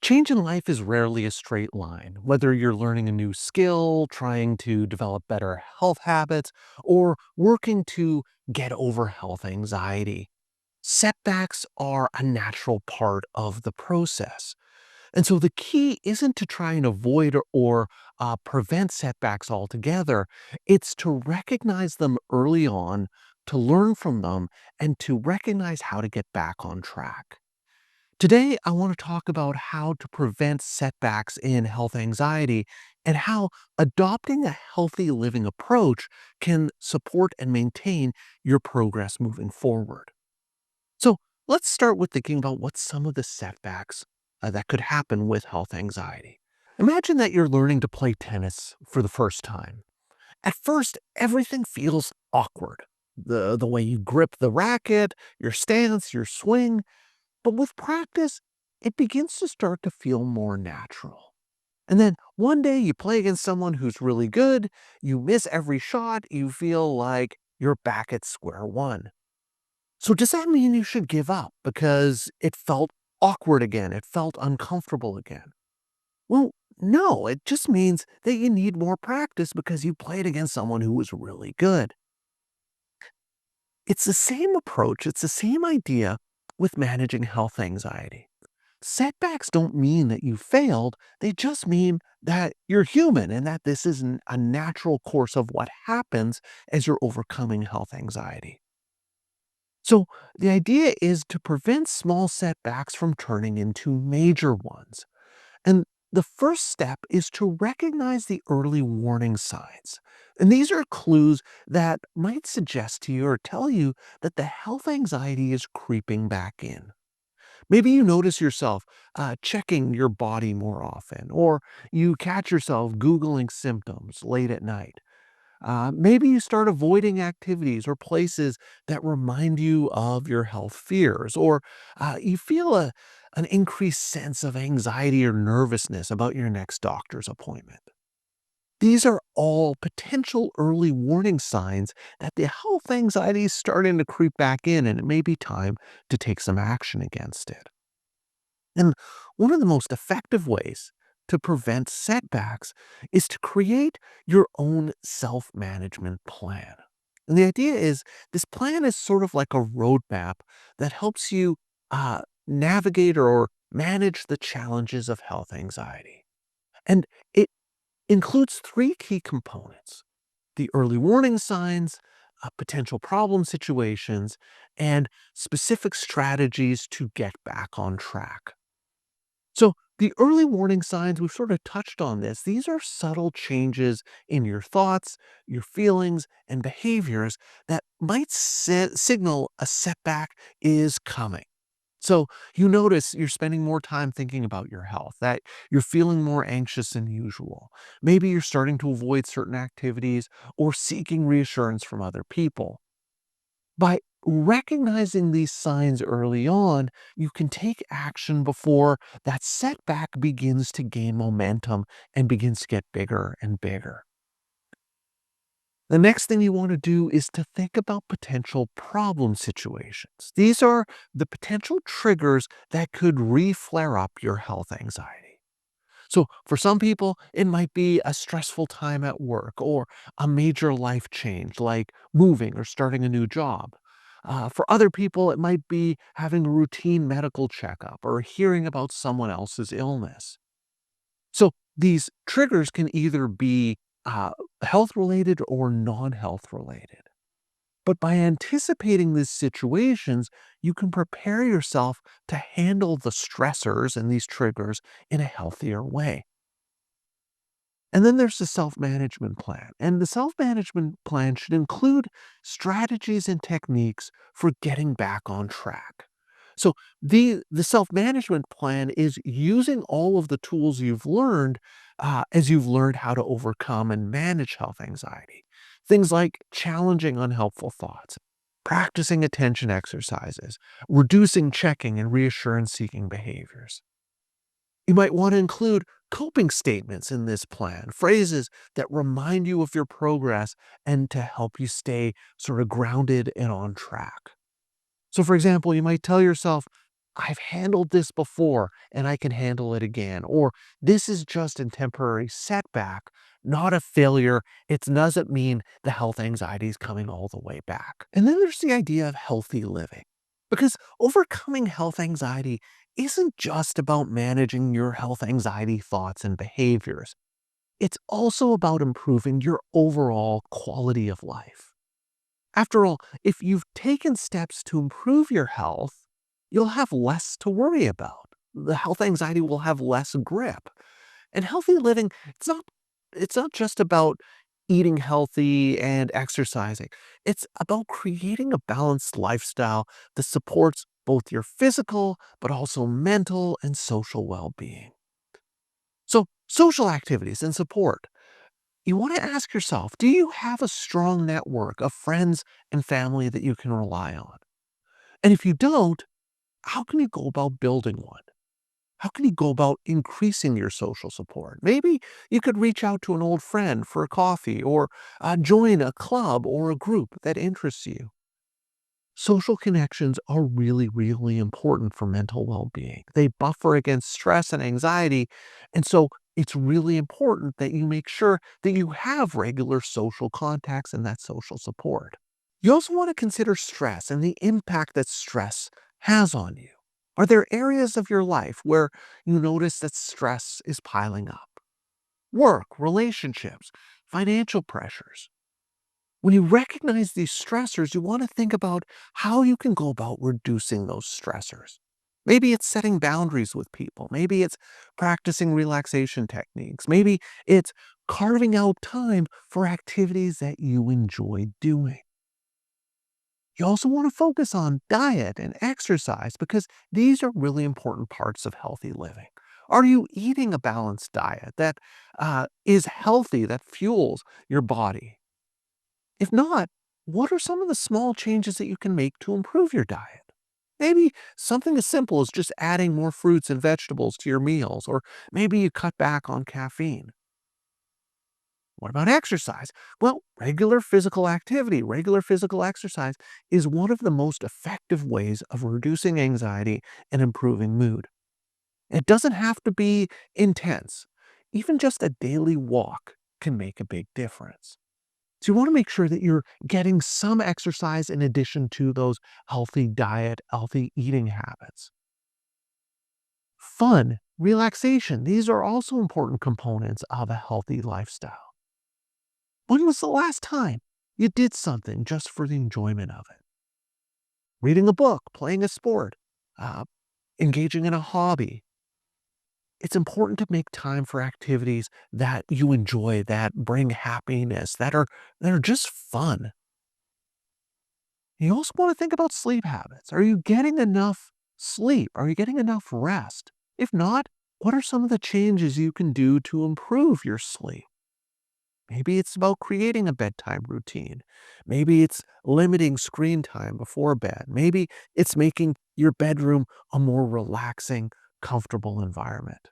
Change in life is rarely a straight line. Whether you're learning a new skill, trying to develop better health habits, or working to get over health anxiety, setbacks are a natural part of the process. And so the key isn't to try and avoid or prevent setbacks altogether. It's to recognize them early on, to learn from them, and to recognize how to get back on track. Today, I want to talk about how to prevent setbacks in health anxiety and how adopting a healthy living approach can support and maintain your progress moving forward. So, let's start with thinking about what some of the setbacks that could happen with health anxiety. Imagine that you're learning to play tennis for the first time. At first, everything feels awkward. The way you grip the racket, your stance, your swing, but with practice, it begins to start to feel more natural. And then one day you play against someone who's really good, you miss every shot, you feel like you're back at square one. So does that mean you should give up because it felt awkward again? It felt uncomfortable again? Well, no, it just means that you need more practice because you played against someone who was really good. It's the same approach, it's the same idea with managing health anxiety. Setbacks don't mean that you failed. They just mean that you're human and that this is a natural course of what happens as you're overcoming health anxiety. So, the idea is to prevent small setbacks from turning into major ones. And the first step is to recognize the early warning signs. And these are clues that might suggest to you or tell you that the health anxiety is creeping back in. Maybe you notice yourself checking your body more often, or you catch yourself Googling symptoms late at night. Maybe you start avoiding activities or places that remind you of your health fears, or you feel an increased sense of anxiety or nervousness about your next doctor's appointment. These are all potential early warning signs that the health anxiety is starting to creep back in, and it may be time to take some action against it. And one of the most effective ways to prevent setbacks is to create your own self management plan. And the idea is this plan is sort of like a roadmap that helps you navigate or manage the challenges of health anxiety. And it includes three key components: the early warning signs, potential problem situations, and specific strategies to get back on track. So, the early warning signs, we've sort of touched on this. These are subtle changes in your thoughts, your feelings, and behaviors that might signal a setback is coming. So, you notice you're spending more time thinking about your health, that you're feeling more anxious than usual. Maybe you're starting to avoid certain activities or seeking reassurance from other people. By recognizing these signs early on, you can take action before that setback begins to gain momentum and begins to get bigger and bigger. The next thing you want to do is to think about potential problem situations. These are the potential triggers that could re-flare up your health anxiety. So, for some people, it might be a stressful time at work or a major life change like moving or starting a new job. For other people, it might be having a routine medical checkup or hearing about someone else's illness. So, these triggers can either be health related or non health related. But by anticipating these situations, you can prepare yourself to handle the stressors and these triggers in a healthier way. And then there's the self management plan. And the self management plan should include strategies and techniques for getting back on track. So the self management plan is using all of the tools you've learned as you've learned how to overcome and manage health anxiety. Things like challenging unhelpful thoughts, practicing attention exercises, reducing checking and reassurance seeking behaviors. You might want to include coping statements in this plan, phrases that remind you of your progress and to help you stay sort of grounded and on track. So, for example, you might tell yourself, I've handled this before and I can handle it again. Or this is just a temporary setback, not a failure. It doesn't mean the health anxiety is coming all the way back. And then there's the idea of healthy living. Because overcoming health anxiety isn't just about managing your health anxiety thoughts and behaviors. It's also about improving your overall quality of life. After all, if you've taken steps to improve your health, you'll have less to worry about. The health anxiety will have less grip. And healthy living, it's not just about eating healthy and exercising. It's about creating a balanced lifestyle that supports both your physical but also mental and social well-being. So, social activities and support. You want to ask yourself, do you have a strong network of friends and family that you can rely on? And if you don't, how can you go about building one? How can you go about increasing your social support? Maybe you could reach out to an old friend for a coffee or join a club or a group that interests you. Social connections are really, really important for mental well being. They buffer against stress and anxiety. And so it's really important that you make sure that you have regular social contacts and that social support. You also want to consider stress and the impact that stress has on you. Are there areas of your life where you notice that stress is piling up? Work, relationships, financial pressures. When you recognize these stressors, you want to think about how you can go about reducing those stressors. Maybe it's setting boundaries with people. Maybe it's practicing relaxation techniques. Maybe it's carving out time for activities that you enjoy doing. You also want to focus on diet and exercise because these are really important parts of healthy living. Are you eating a balanced diet that is healthy, that fuels your body? If not, what are some of the small changes that you can make to improve your diet? Maybe something as simple as just adding more fruits and vegetables to your meals, or maybe you cut back on caffeine. What about exercise? Well, regular physical exercise is one of the most effective ways of reducing anxiety and improving mood. It doesn't have to be intense. Even just a daily walk can make a big difference. So you want to make sure that you're getting some exercise in addition to those healthy diet, healthy eating habits. Fun, relaxation, these are also important components of a healthy lifestyle. When was the last time you did something just for the enjoyment of it? Reading a book, playing a sport, uh, engaging in a hobby. It's important to make time for activities that you enjoy, that bring happiness, that are just fun. You also want to think about sleep habits. Are you getting enough sleep? Are you getting enough rest? If not, what are some of the changes you can do to improve your sleep? Maybe it's about creating a bedtime routine. Maybe it's limiting screen time before bed. Maybe it's making your bedroom a more relaxing, comfortable environment.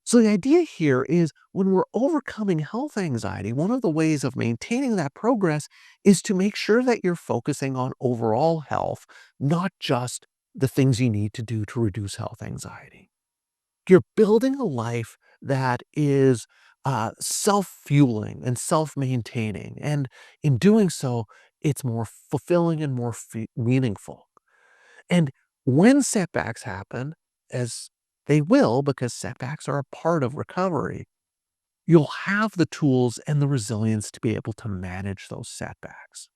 So the idea here is when we're overcoming health anxiety, one of the ways of maintaining that progress is to make sure that you're focusing on overall health, not just the things you need to do to reduce health anxiety. You're building a life that is self-fueling and self-maintaining. And in doing so, it's more fulfilling and more meaningful. And when setbacks happen, as they will, because setbacks are a part of recovery, you'll have the tools and the resilience to be able to manage those setbacks.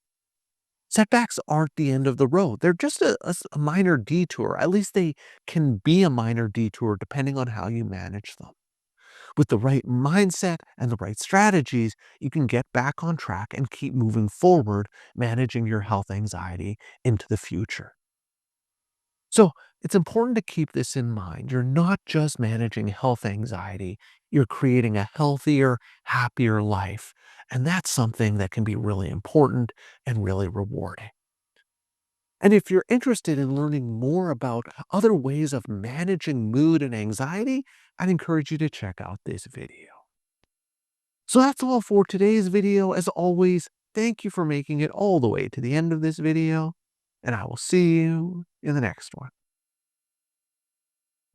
Setbacks aren't the end of the road. They're just a minor detour. At least they can be a minor detour depending on how you manage them. With the right mindset and the right strategies, you can get back on track and keep moving forward, managing your health anxiety into the future. So it's important to keep this in mind. You're not just managing health anxiety, you're creating a healthier, happier life. And that's something that can be really important and really rewarding. And if you're interested in learning more about other ways of managing mood and anxiety, I'd encourage you to check out this video. So that's all for today's video. As always, thank you for making it all the way to the end of this video. and I will see you in the next one.